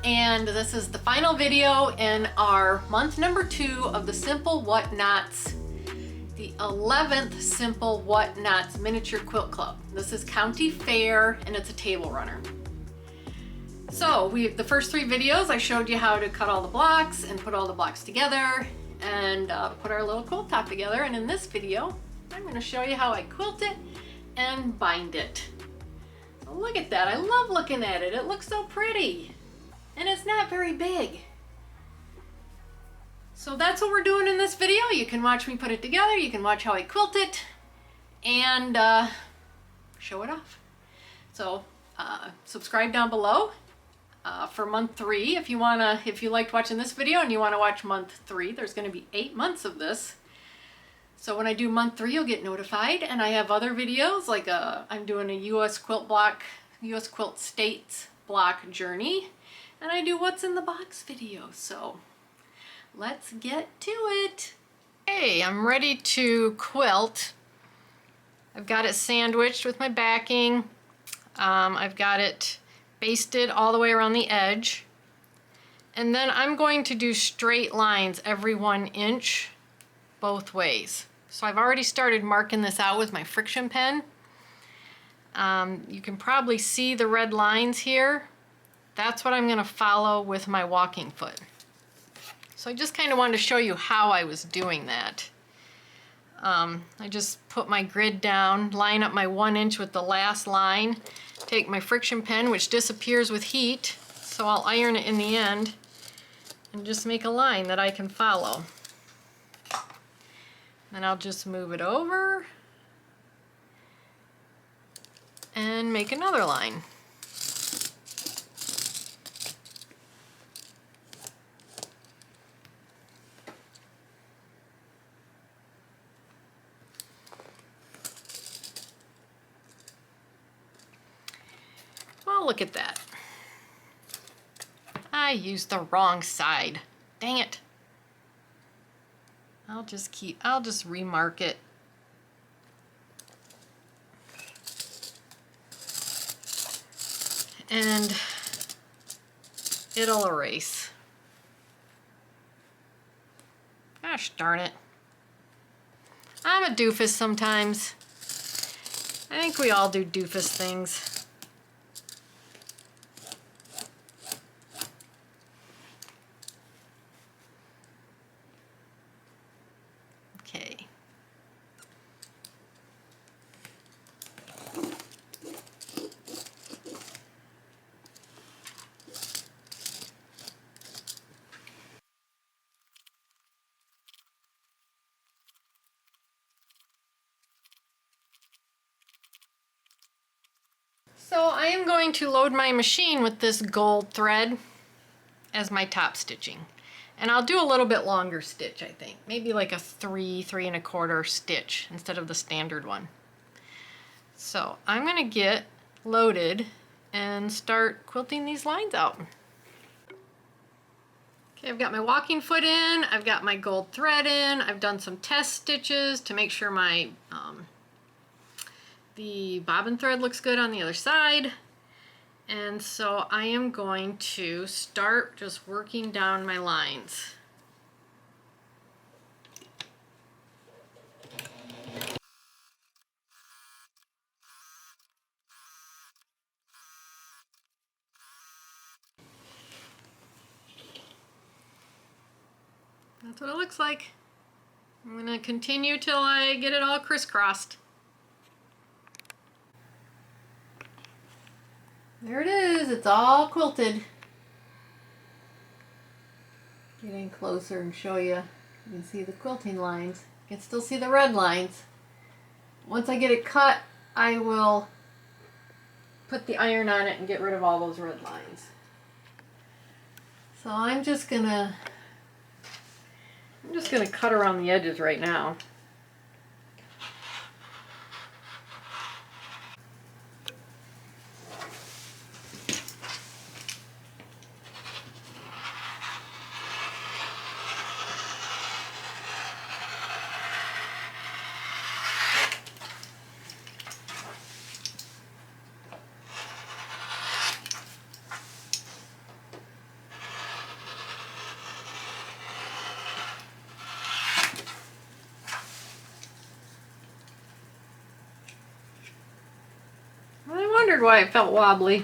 and this is the final video in our month number 2 of the Simple Whatnots, the 11th Simple Whatnots Miniature Quilt Club. This is County Fair and it's a table runner. So the first 3 videos I showed you how to cut all the blocks and put all the blocks together and put our little quilt top together, and in this video I'm going to show you how I quilt it and bind it. So look at that, I love looking at it, it looks so pretty. And it's not very big. So that's what we're doing in this video. You can watch me put it together, you can watch how I quilt it, and show it off. So subscribe down below for month 3 if you liked watching this video and you want to watch month 3. There's going to be 8 months of this. So when I do month 3, you'll get notified, and I have other videos like I'm doing a US Quilt States block journey. And I do what's in the box video, so let's get to it. Hey, I'm ready to quilt. I've got it sandwiched with my backing. I've got it basted all the way around the edge. And then I'm going to do straight lines every 1 inch both ways. So I've already started marking this out with my friction pen. You can probably see the red lines here. That's what I'm going to follow with my walking foot. So I just kind of wanted to show you how I was doing that. I just put my grid down, line up my 1 inch with the last line, take my friction pen, which disappears with heat, so I'll iron it in the end, and just make a line that I can follow. Then I'll just move it over and make another line. Well, look at that. I used the wrong side. Dang it. I'll just remark it. And it'll erase. Gosh darn it. I'm a doofus sometimes. I think we all do doofus things. Okay. So I am going to load my machine with this gold thread as my top stitching. And I'll do a little bit longer stitch, I think. Maybe like a 3 1/4 stitch instead of the standard one. So I'm going to get loaded and start quilting these lines out. Okay, I've got my walking foot in, I've got my gold thread in, I've done some test stitches to make sure my the bobbin thread looks good on the other side. And so I am going to start just working down my lines. That's what it looks like. I'm going to continue till I get it all crisscrossed. There it is, it's all quilted. Get in closer and show you. You can see the quilting lines. You can still see the red lines. Once I get it cut, I will put the iron on it and get rid of all those red lines. So I'm just gonna cut around the edges right now. wondered why it felt wobbly.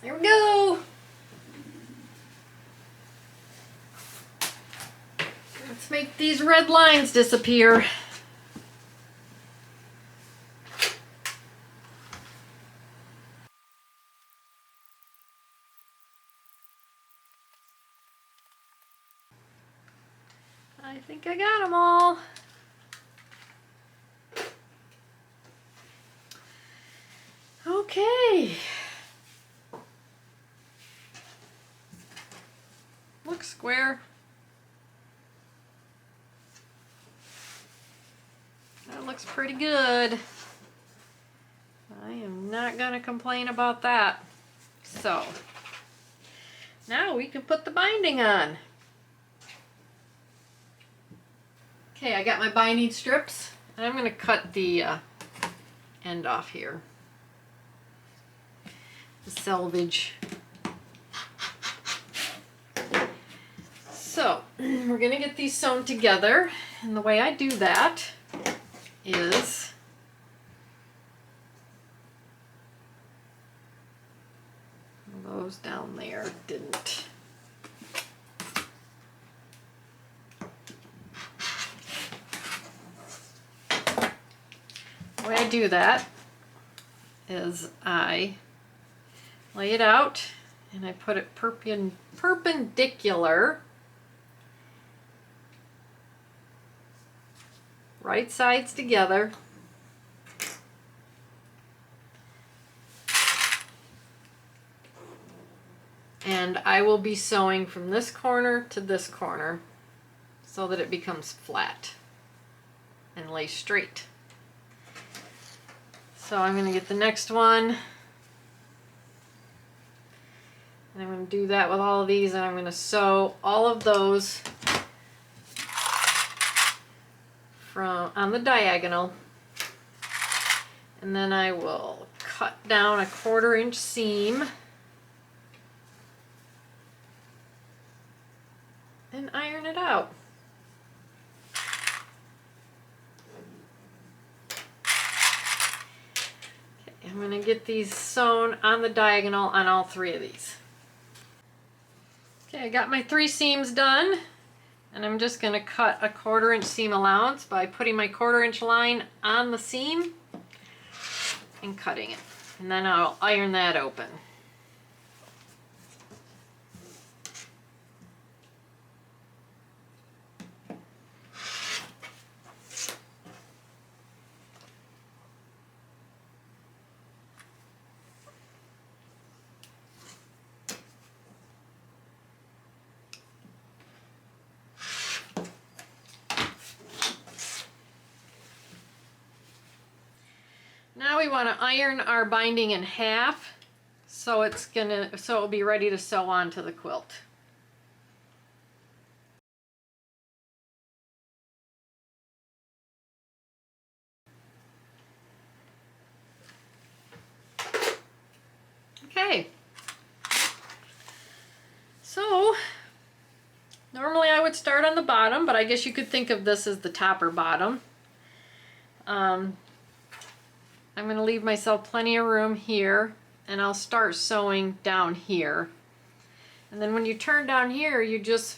There we go. Let's make these red lines disappear. I think I got them all. Okay. Looks square. That looks pretty good. I am not gonna complain about that. So, now we can put the binding on. Okay, I got my binding strips, and I'm gonna cut the end off here. The selvage. So, we're gonna get these sewn together, and the way I do that is those down there didn't. The way I do that is I lay it out and I put it perpendicular, right sides together, and I will be sewing from this corner to this corner so that it becomes flat and lay straight. So I'm going to get the next one, and I'm going to do that with all of these, and I'm going to sew all of those from on the diagonal, and then I will cut down a 1/4 inch seam and iron it out. Okay, I'm going to get these sewn on the diagonal on all 3 of these. Okay, I got my 3 seams done, and I'm just going to cut a 1/4 inch seam allowance by putting my 1/4 inch line on the seam and cutting it, and then I'll iron that open. Now we want to iron our binding in half so it'll be ready to sew onto the quilt. Okay. So normally I would start on the bottom, but I guess you could think of this as the top or bottom. I'm going to leave myself plenty of room here, and I'll start sewing down here. And then when you turn down here, you just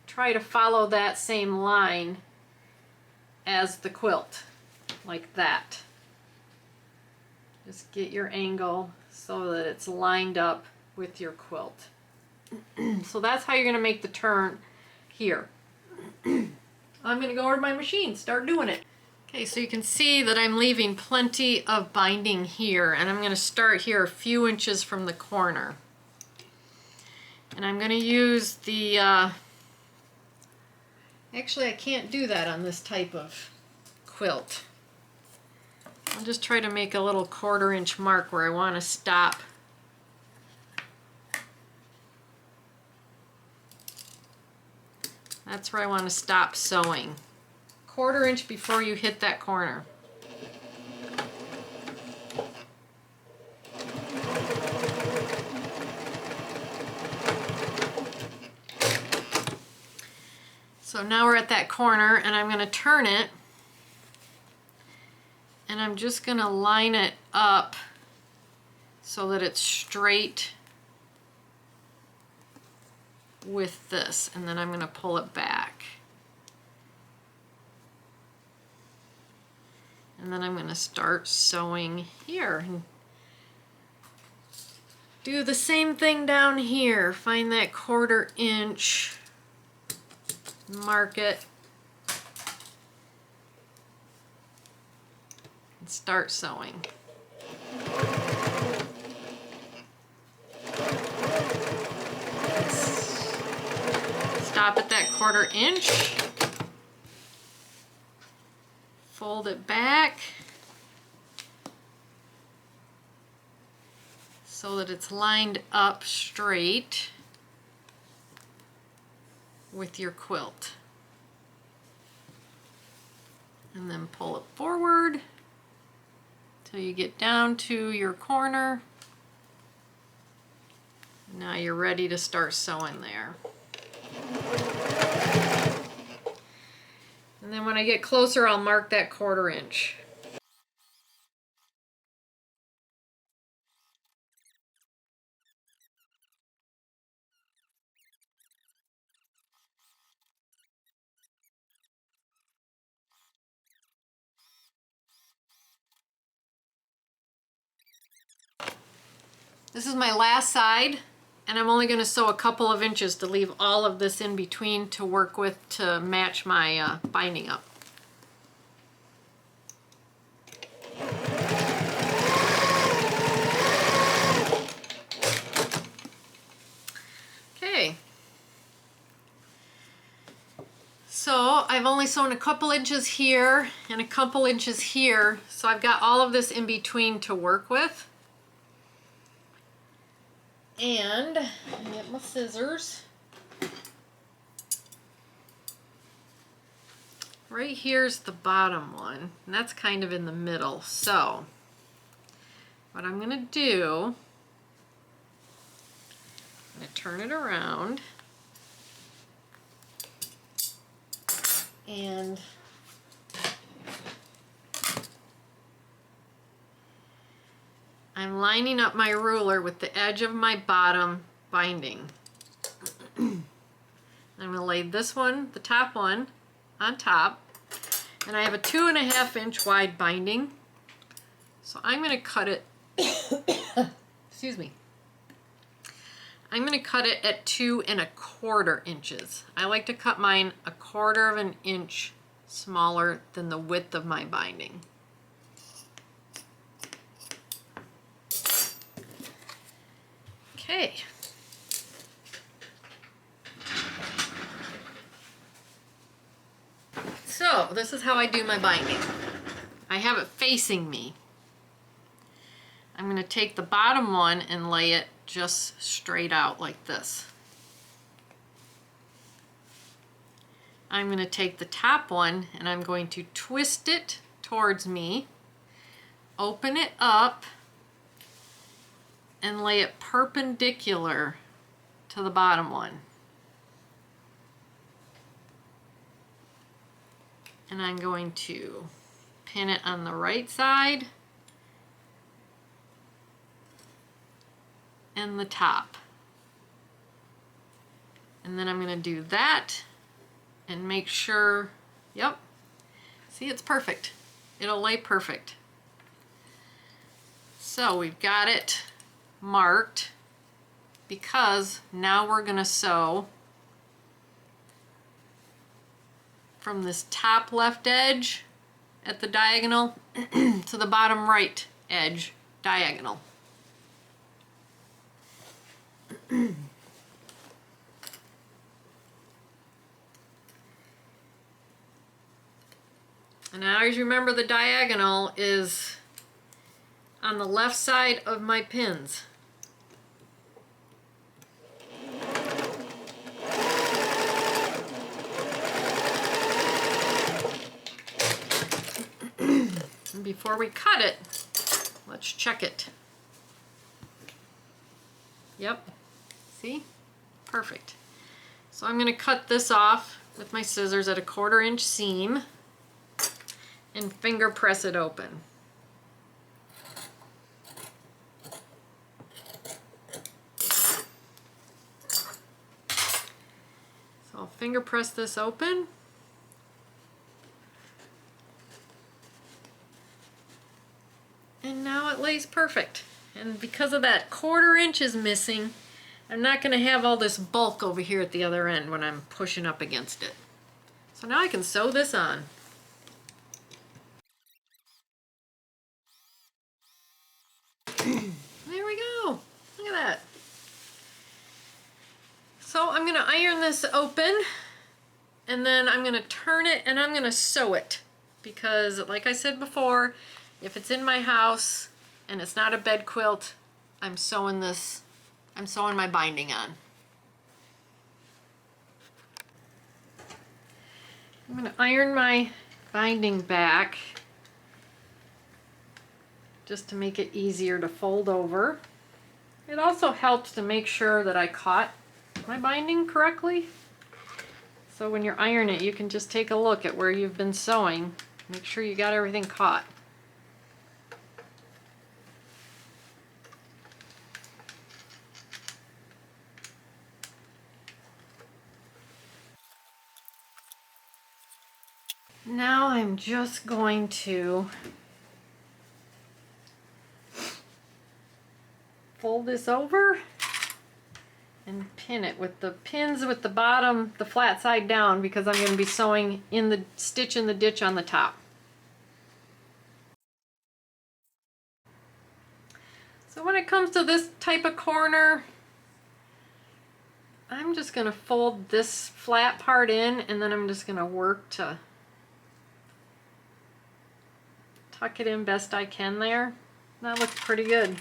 try to follow that same line as the quilt, like that. Just get your angle so that it's lined up with your quilt. So that's how you're going to make the turn here. I'm going to go over to my machine, start doing it. Okay, so you can see that I'm leaving plenty of binding here, and I'm going to start here a few inches from the corner. And I'm going to use the, actually I can't do that on this type of quilt. I'll just try to make a little 1/4 inch mark where I want to stop. That's where I want to stop sewing. 1/4 inch before you hit that corner. So now we're at that corner, and I'm going to turn it, and I'm just going to line it up so that it's straight with this, and then I'm going to pull it back. And then I'm going to start sewing here. And do the same thing down here. Find that 1/4 inch, mark it, and start sewing. Stop at that 1/4 inch, fold it back so that it's lined up straight with your quilt. And then pull it forward till you get down to your corner. Now you're ready to start sewing there. And then when I get closer, I'll mark that 1/4 inch. This is my last side, and I'm only going to sew a couple of inches to leave all of this in between to work with to match my binding up. Okay, so I've only sewn a couple inches here and a couple inches here, so I've got all of this in between to work with. And get my scissors. Right here's the bottom one, and that's kind of in the middle. So what I'm going to do, I'm going to turn it around, and I'm lining up my ruler with the edge of my bottom binding. I'm going to lay this one, the top one, on top, and I have a 2.5 inch wide binding, so I'm going to cut it excuse me, I'm going to cut it at 2.25 inches. I like to cut mine 1/4 inch smaller than the width of my binding. Okay. So this is how I do my binding. I have it facing me. I'm going to take the bottom one and lay it just straight out like this. I'm going to take the top one and I'm going to twist it towards me, open it up, and lay it perpendicular to the bottom one. And I'm going to pin it on the right side and the top. And then I'm going to do that and make sure, yep, see, it's perfect. It'll lay perfect. So we've got it marked, because now we're going to sew from this top left edge at the diagonal to the bottom right edge diagonal. And I always remember the diagonal is on the left side of my pins. before we cut it, let's check it. Yep, see? Perfect. So I'm going to cut this off with my scissors at a 1/4 inch seam and finger press it open. So I'll finger press this open. And now it lays perfect. And because of that 1/4 inch is missing, I'm not going to have all this bulk over here at the other end when I'm pushing up against it. So now I can sew this on. There we go. Look at that. So I'm going to iron this open, and then I'm going to turn it and I'm going to sew it. Because like I said before, if it's in my house and it's not a bed quilt, I'm sewing my binding on. I'm going to iron my binding back just to make it easier to fold over. It also helps to make sure that I caught my binding correctly. So when you're ironing it, you can just take a look at where you've been sewing. Make sure you got everything caught. Now I'm just going to fold this over and pin it with the pins with the bottom, the flat side down, because I'm going to be sewing in the stitch in the ditch on the top. So when it comes to this type of corner, I'm just going to fold this flat part in, and then I'm just going to work to tuck it in best I can there. That looks pretty good.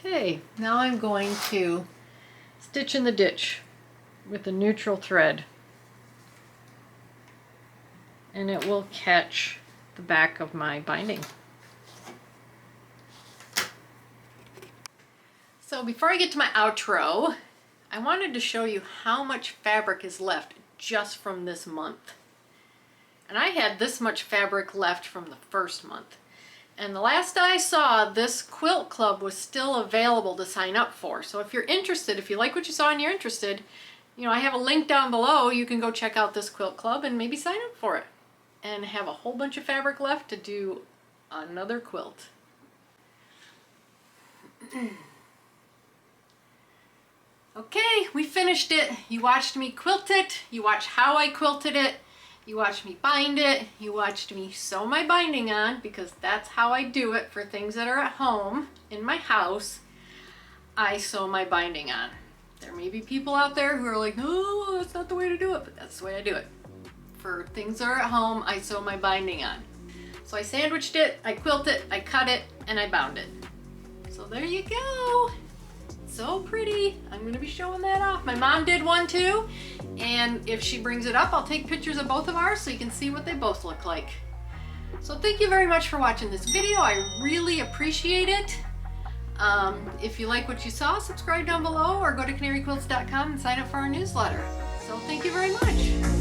Okay, now I'm going to stitch in the ditch with a neutral thread, and it will catch the back of my binding. So before I get to my outro, I wanted to show you how much fabric is left just from this month. And I had this much fabric left from the first month. And the last I saw, this quilt club was still available to sign up for. So if you're interested, if you like what you saw and you're interested, you know, I have a link down below. You can go check out this quilt club and maybe sign up for it. And have a whole bunch of fabric left to do another quilt. Okay, we finished it. You watched me quilt it. You watched how I quilted it. You watched me bind it. You watched me sew my binding on, because that's how I do it for things that are at home in my house. I sew my binding on. There may be people out there who are like, no, that's not the way to do it, but that's the way I do it. For things that are at home, I sew my binding on. So I sandwiched it, I quilt it, I cut it, and I bound it. So there you go. So pretty. I'm going to be showing that off. My mom did one too, and if she brings it up, I'll take pictures of both of ours so you can see what they both look like. So thank you very much for watching this video. I really appreciate it. If you like what you saw, subscribe down below or go to canaryquilts.com and sign up for our newsletter. So thank you very much.